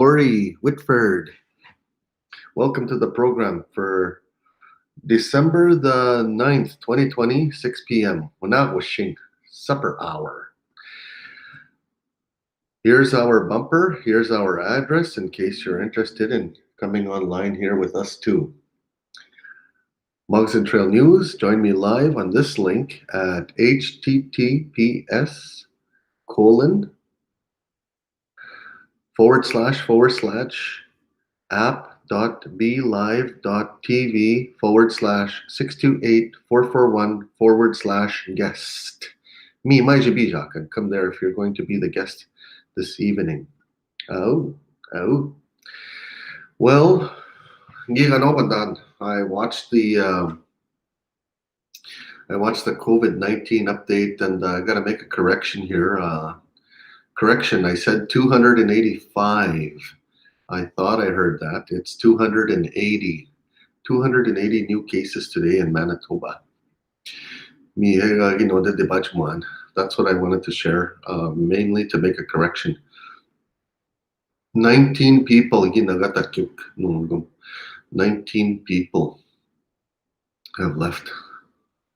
Lori Whitford. Welcome to the program for December the 9th, 2020, 6 p.m. Wanawashing Supper Hour. Here's our bumper. Here's our address in case you're interested in coming online here with us too. Mugs and Trail News, join me live on this link at https colon // app.blive.tv /628-441 /guest. Me, my Jabija can come there if you're going to be the guest this evening. Oh. Well, I watched the COVID-19 update, and I got to make a correction here. Correction, I said 285. I thought I heard that. It's 280. 280 new cases today in Manitoba. That's what I wanted to share, mainly to make a correction. 19 people, 19 people have left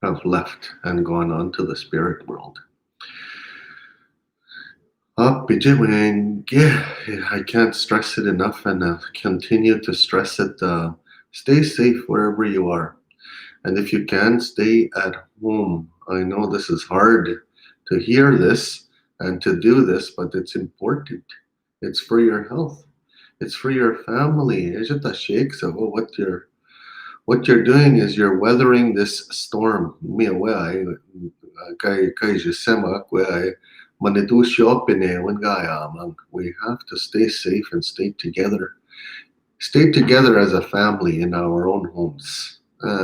and gone on to the spirit world. I can't stress it enough, and continue to stress it. Stay safe wherever you are. And if you can, stay at home. I know this is hard to hear this and to do this, but it's important. It's for your health. It's for your family. So what you're doing is you're weathering this storm. We have to stay safe and stay together. Stay together as a family in our own homes. We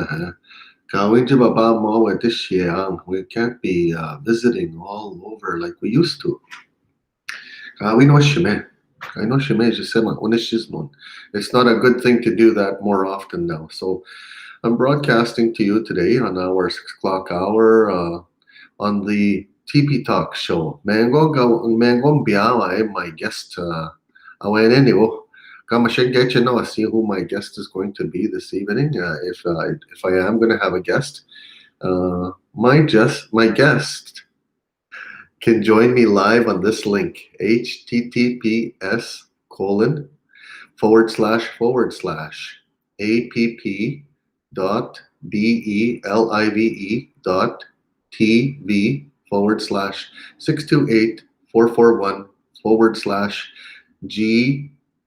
can't be visiting all over like we used to. It's not a good thing to do that more often now. So I'm broadcasting to you today on our 6 o'clock hour on the Tipi Talk show. My guest. I should get you know, see who my guest is going to be this evening. If I am going to have a guest, my guest can join me live on this link, https colon / app.blive.tv /628-441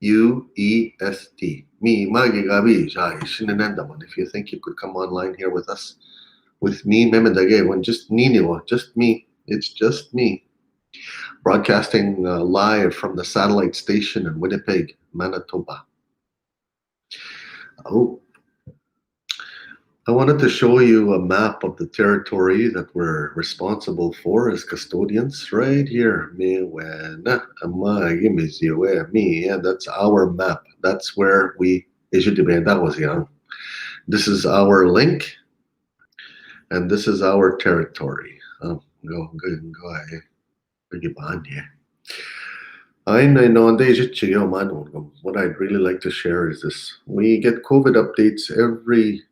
/GUEST. Me, Magigabi, Shinanandaman. If you think you could come online here with us, with me, Memedage, just me. It's just me. Broadcasting live from the satellite station in Winnipeg, Manitoba. Oh, I wanted to show you a map of the territory that we're responsible for as custodians right here. That's our map. That's where that was young. This is our link, and this is our territory. Go ahead. What I'd really like to share is this. We get COVID updates every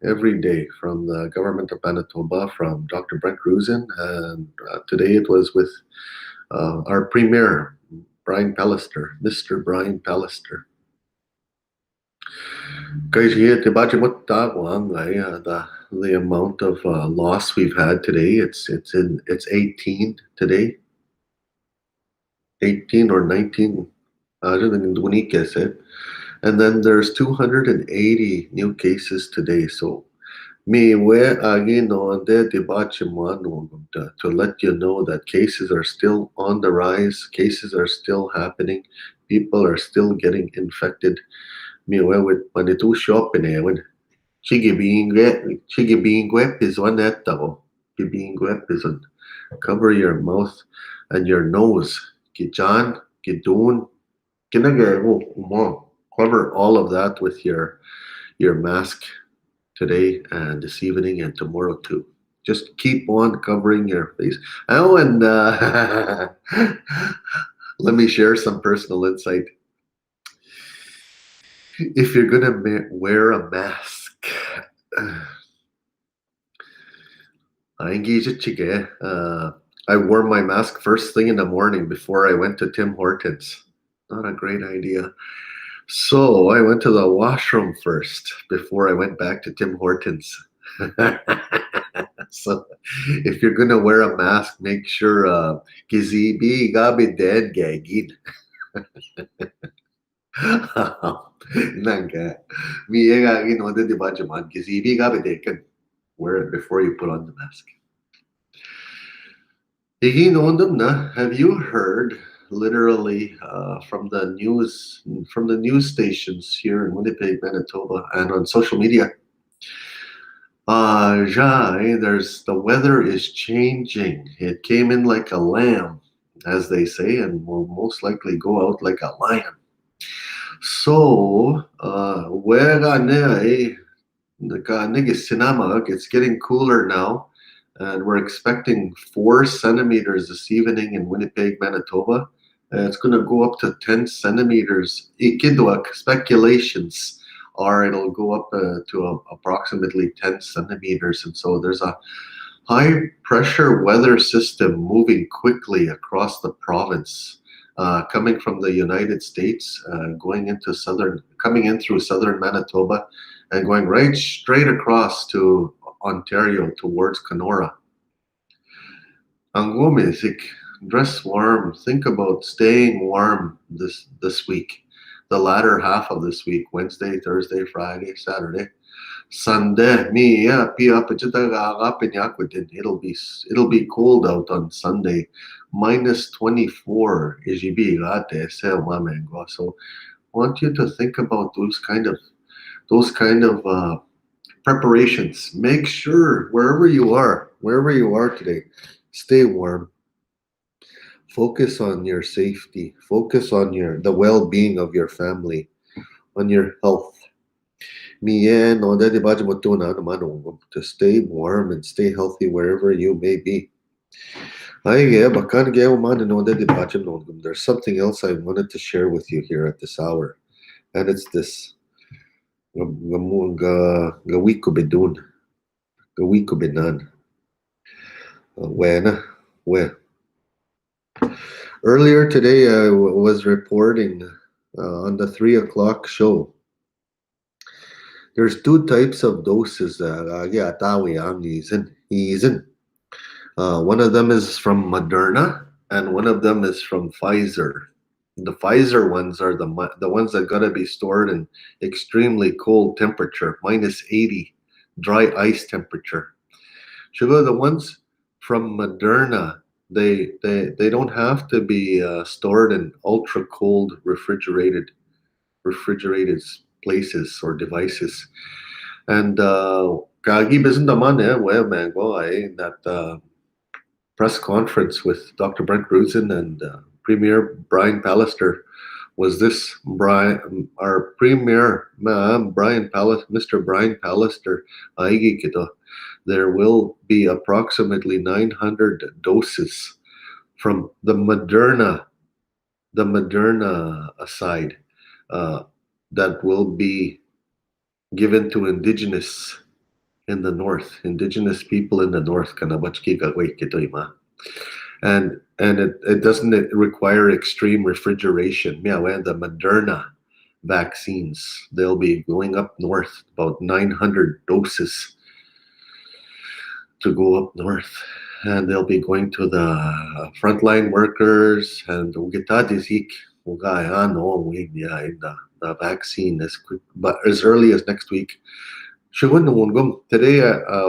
day from the government of Manitoba, from Dr. Brent Grusin, and today it was with our premier, Brian Pallister, Mr. Brian Pallister. The amount of loss we've had today, it's 18 today. 18 or 19, and then there's 280 new cases today. So to let you know that cases are still on the rise, cases are still happening, people are still getting infected. With Manitou shop in there, when being web is one that double. Being web is on cover your mouth and your nose. Gijan, Gidun, cover all of that with your mask today and this evening and tomorrow too. Just keep on covering your face. Oh, and let me share some personal insight. If you're gonna wear a mask, I wore my mask first thing in the morning before I went to Tim Hortons. Not a great idea. So I went to the washroom first before I went back to Tim Hortons. So if you're gonna wear a mask, make sure gizibi gabi dead gagid. Nanga. Miye gagi di ba jaman gizibi gabi dead. Wear it before you put on the mask. Have you heard literally from the news stations here in Winnipeg, Manitoba, and on social media? Jai, there's the weather is changing. It came in like a lamb, as they say, and will most likely go out like a lion. So, wega ne sinama, it's getting cooler now, and we're expecting 4 centimeters this evening in Winnipeg, Manitoba. It's going to go up to 10 centimeters. Ikidwak speculations are it'll go up to approximately 10 centimeters, and so there's a high pressure weather system moving quickly across the province. Coming from the United States, coming in through southern Manitoba, and going right straight across to Ontario towards Kenora. Angomesik, dress warm. Think about staying warm this week, the latter half of this week, Wednesday, Thursday, Friday, Saturday. Sunday, it'll be cold out on Sunday, -24 So I want you to think about those kind of preparations. Make sure wherever you are today, stay warm. Focus on your safety. Focus on the well-being of your family, on your health. To stay warm and stay healthy wherever you may be. There's something else I wanted to share with you here at this hour, and it's this. Gawi ko bidun, gawi ko binan. When, where? Earlier today, I was reporting on the 3 o'clock show. There's two types of doses. One of them is from Moderna, and one of them is from Pfizer. The Pfizer ones are the ones that gotta be stored in extremely cold temperature, -80, dry ice temperature. Sugar, the ones from Moderna, they don't have to be stored in ultra cold refrigerated places or devices. And kagi bisan naman well man that press conference with Dr. Brent Grusin and Premier Brian Pallister was this our Premier Mr. Brian Pallister aigi kito. There will be approximately 900 doses from the Moderna side that will be given to indigenous people in the north. And it doesn't require extreme refrigeration. Yeah, when the Moderna vaccines, they'll be going up north, about 900 doses to go up north, and they'll be going to the frontline workers and the vaccine as quick, but as early as next week. Today,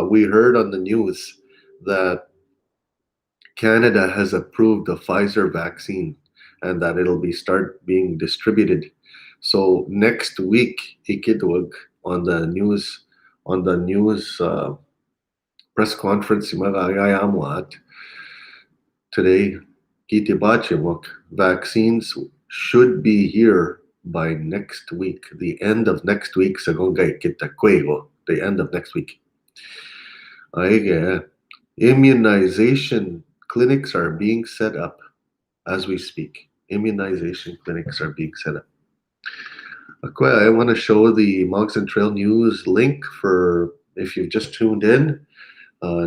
we heard on the news that Canada has approved the Pfizer vaccine and that it'll be start being distributed. So next week, ikidwag on the news press conference today, vaccines should be here by next week, the end of next week. The end of next week. Immunization clinics are being set up as we speak. Immunization clinics are being set up. Okay, I want to show the Mogs and Trail News link for if you've just tuned in.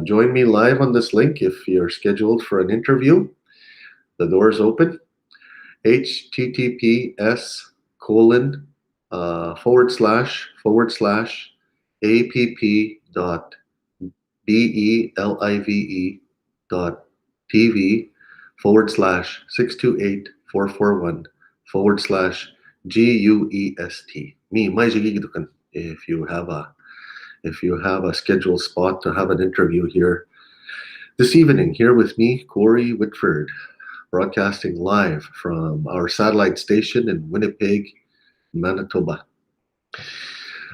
Join me live on this link if you're scheduled for an interview. The door's open. HTTPS colon // app.belive /628 441 /GUEST. Me, mais if you have a scheduled spot to have an interview here this evening, here with me, Corey Whitford, broadcasting live from our satellite station in Winnipeg, Manitoba.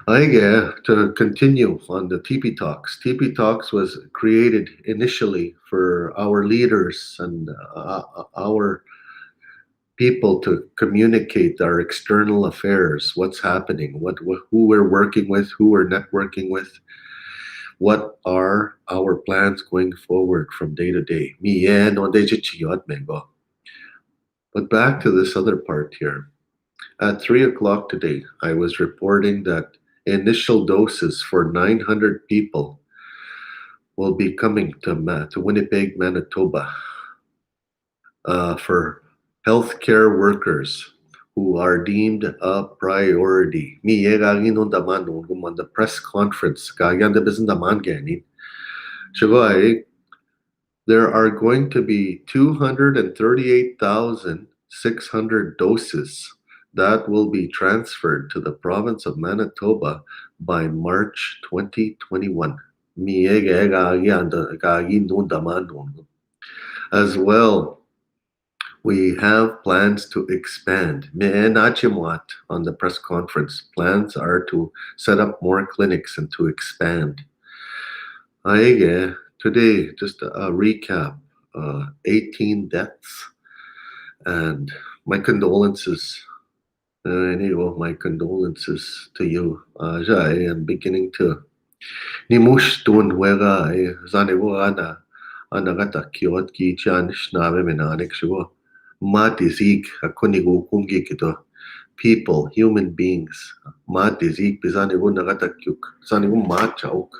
To continue on the Tipi Talks. Tipi Talks was created initially for our leaders and our people to communicate our external affairs, what's happening, who we're working with, who we're networking with, what are our plans going forward from day to day. But back to this other part here. At 3 o'clock today, I was reporting that initial doses for 900 people will be coming to Winnipeg, Manitoba, for healthcare workers who are deemed a priority. On the press conference, there are going to be 238,600 doses that will be transferred to the province of Manitoba by March 2021. As well, we have plans to expand. On the press conference, plans are to set up more clinics and to expand. Today, just a recap, 18 deaths, and my condolences. My condolences to you. I am beginning to nimush tun wega zanigo anagata kiot ki chan shnabe menanik shigo mati zik akunigo kumgi kito people, human beings, mati zik bizanigo nagata kyuk zanigo mat chauk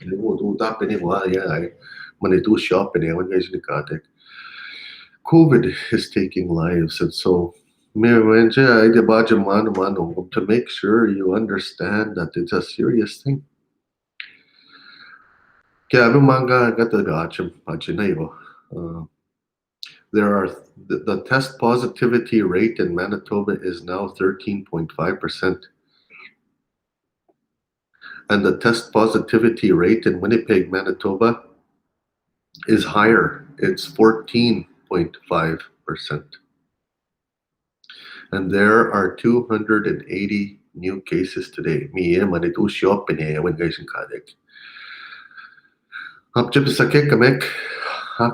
nigo tu tapene wa I mane tu shop ne wan guys nikatek. COVID is taking lives, and so to make sure you understand that it's a serious thing. There are the test positivity rate in Manitoba is now 13.5%, and the test positivity rate in Winnipeg, Manitoba is higher. It's 14.5%. And there are 280 new cases today.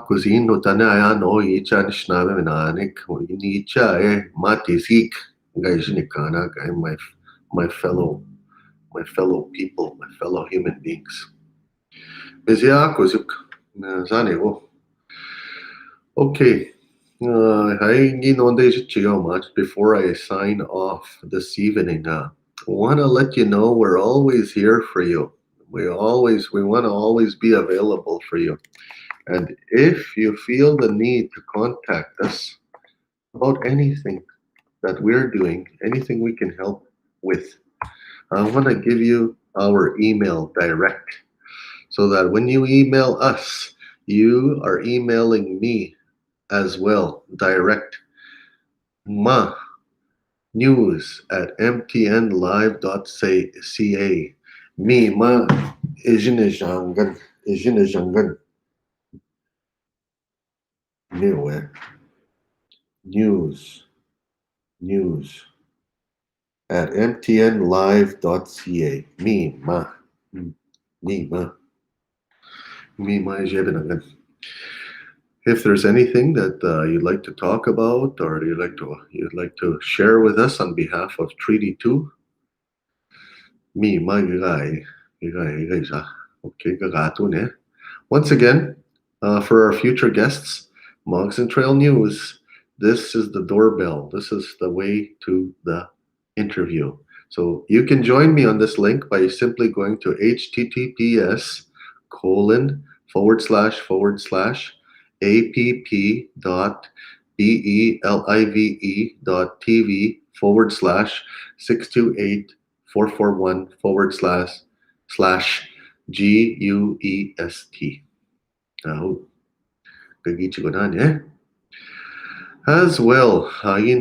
Cuisine no tane aya no icha nishnave menanik nicha matisik gaishnikana my fellow people, my fellow human beings. Bizia kozuk zane. Okay. Before I sign off this evening, want to let you know we're always here for you. We want to always be available for you. And if you feel the need to contact us about anything that we're doing, anything we can help with, I want to give you our email direct so that when you email us, you are emailing me as well, direct. News at mtnlive.ca. Me ma ijinajangan. News at mtnlive.ca. Me ma ijinajangan. If there's anything that you'd like to talk about or you'd like to share with us on behalf of Treaty 2, me ma gagay sa okay gagatun. Once again, for our future guests, Mogs and Trail News, this is the doorbell. This is the way to the interview. So you can join me on this link by simply going to https colon forward slash app.belive.tv /628 441 /GUEST. Oh, gagichigonan, eh? As well, we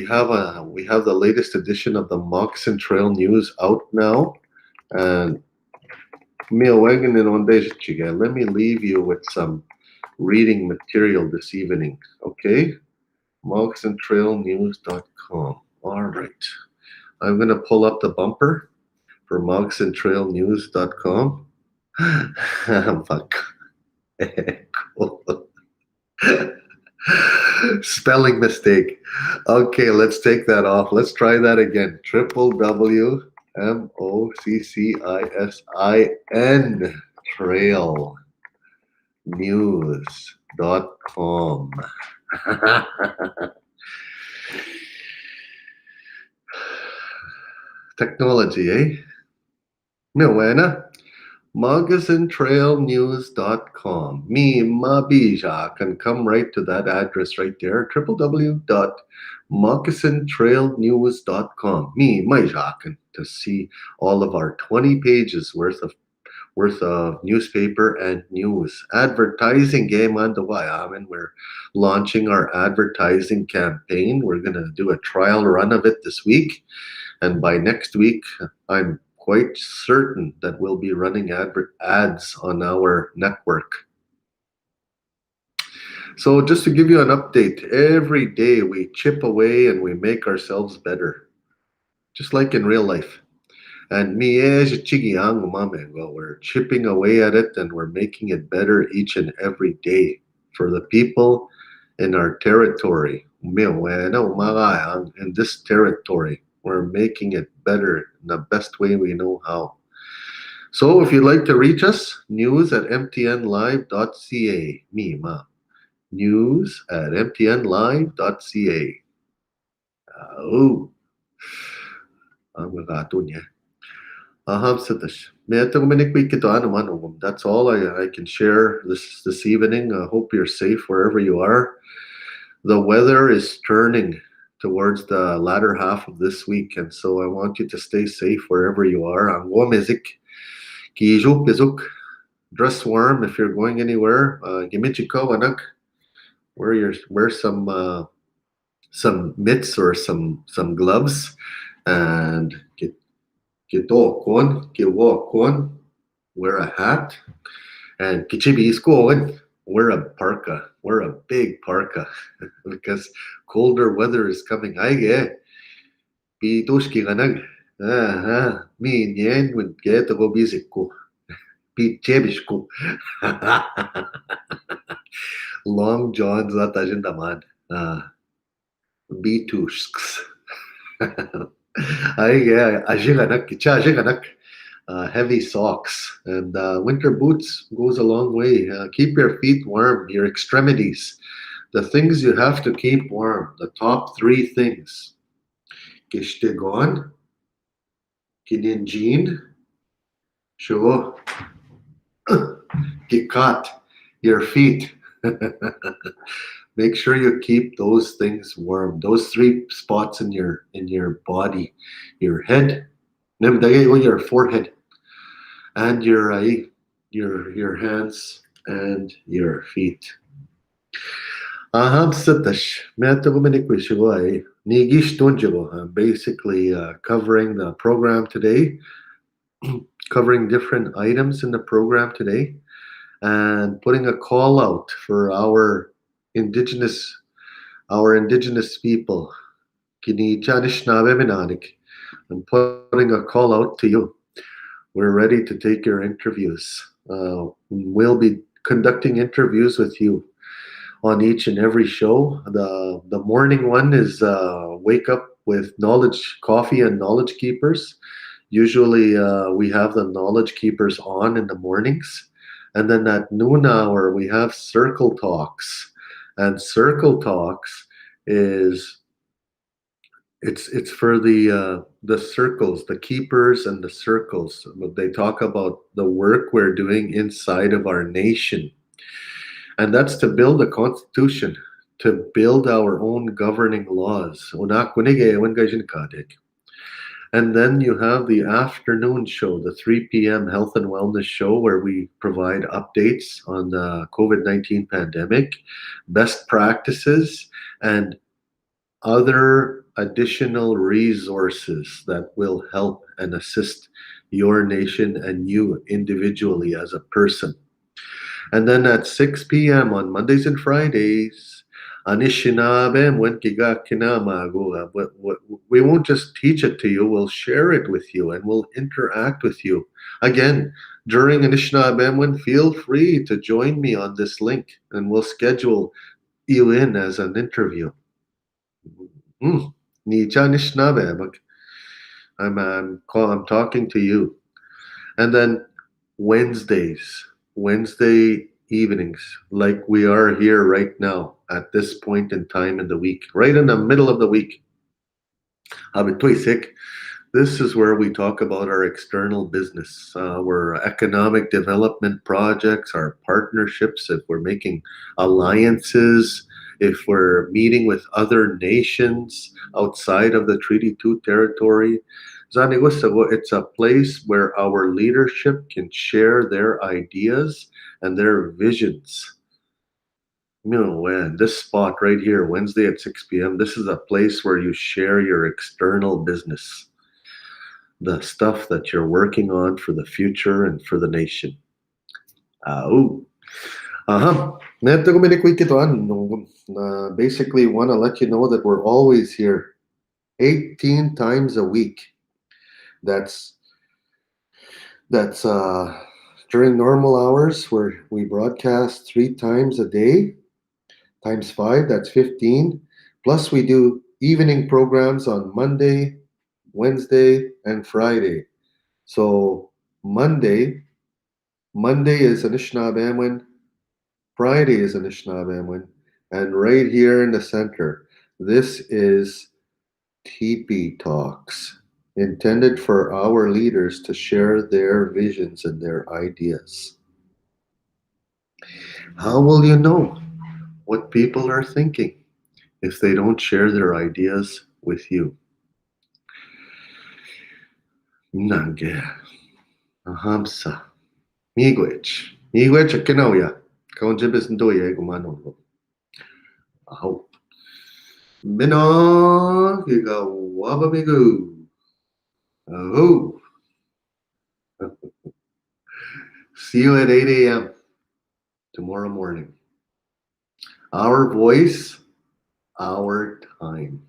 have the latest edition of the Moccasin Trail News out now, and let me leave you with some reading material this evening. Okay, moccassintrailnews.com. All right, I'm gonna pull up the bumper for moccassintrailnews.com. Fuck. Cool. Spelling mistake. Okay, let's take that off. Let's try that again. Triple W MOCCISIN trail news.com. Technology, eh? Milena. MoccasinTrailNews.com. Me, Mabija can come right to that address right there. www.MoccasinTrailNews.com. Me, Majakan, to see all of our 20 pages worth of newspaper and news. Advertising game on the way. I mean, we're launching our advertising campaign. We're gonna do a trial run of it this week. And by next week, I'm quite certain that we'll be running ads on our network. So, just to give you an update, every day we chip away and we make ourselves better, just like in real life. And we're chipping away at it and we're making it better each and every day for the people in our territory. In this territory, we're making it better in the best way we know how. So if you'd like to reach us, news at mtnlive.ca. Ma. News at mtnlive.ca. Oh, ang mga niya. That's all I can share this evening. I hope you're safe wherever you are. The weather is turning towards the latter half of this week, and so I want you to stay safe wherever you are. Dress warm if you're going anywhere. Wear some mitts or some gloves, and get walk on. Wear a hat, and wear a parka. Wear a big parka because colder weather is coming. Pitushki ganag. Mi nyen would get to go busy ko. Pichebishko. Long Johns at agendaman. Bitushks. Ajiganak. Heavy socks and winter boots goes a long way. Keep your feet warm, your extremities. The things you have to keep warm. The top three things. Kishtigon, Kininjin, Shuo, Kikat, your feet. Make sure you keep those things warm. Those three spots in your body, your head, your forehead, and your hands and your feet. Satash. I'm basically covering the program today, covering different items in the program today, and putting a call out for indigenous people. I'm putting a call out to you. We're ready to take your interviews. We'll be conducting interviews with you on each and every show. The morning one is Wake Up with Knowledge Coffee and Knowledge Keepers. Usually we have the Knowledge Keepers on in the mornings. And then at noon hour, we have Circle Talks. And Circle Talks is It's for the circles, the keepers and the circles. But they talk about the work we're doing inside of our nation, and that's to build a constitution, to build our own governing laws. And then you have the afternoon show, the 3 p.m. health and wellness show, where we provide updates on the COVID-19 pandemic, best practices, and other additional resources that will help and assist your nation and you individually as a person. And then at 6 p.m. on Mondays and Fridays, Anishinaabe Mwenkiga Kinamago, we won't just teach it to you, we'll share it with you and we'll interact with you. Again, during Anishinaabe Mwen, feel free to join me on this link and we'll schedule you in as an interview. Ni cha Anishinaabe, I'm talking to you. And then Wednesdays, Wednesday evenings, like we are here right now at this point in time in the week, right in the middle of the week. Habituisik, this is where we talk about our external business, our economic development projects, our partnerships, if we're making alliances, if we're meeting with other nations outside of the Treaty 2 territory. It's a place where our leadership can share their ideas and their visions. This spot right here, Wednesday at 6 p.m., this is a place where you share your external business, the stuff that you're working on for the future and for the nation. Oh, Neto ko ito, basically want to let you know that we're always here 18 times a week. That's during normal hours where we broadcast 3 times a day, times 5, that's 15. Plus we do evening programs on Monday, Wednesday, and Friday. So Monday is Anishinaabemowin, Friday is Anishinaabemowin, and right here in the center, this is Tipi Talks, intended for our leaders to share their visions and their ideas. How will you know what people are thinking if they don't share their ideas with you? Nange, ahamsa, miigwech akinawya, kaunjibis ndoya gumano. Aho. Mino, giga wabamigu. Oh, see you at 8 a.m. tomorrow morning. Our voice, our time.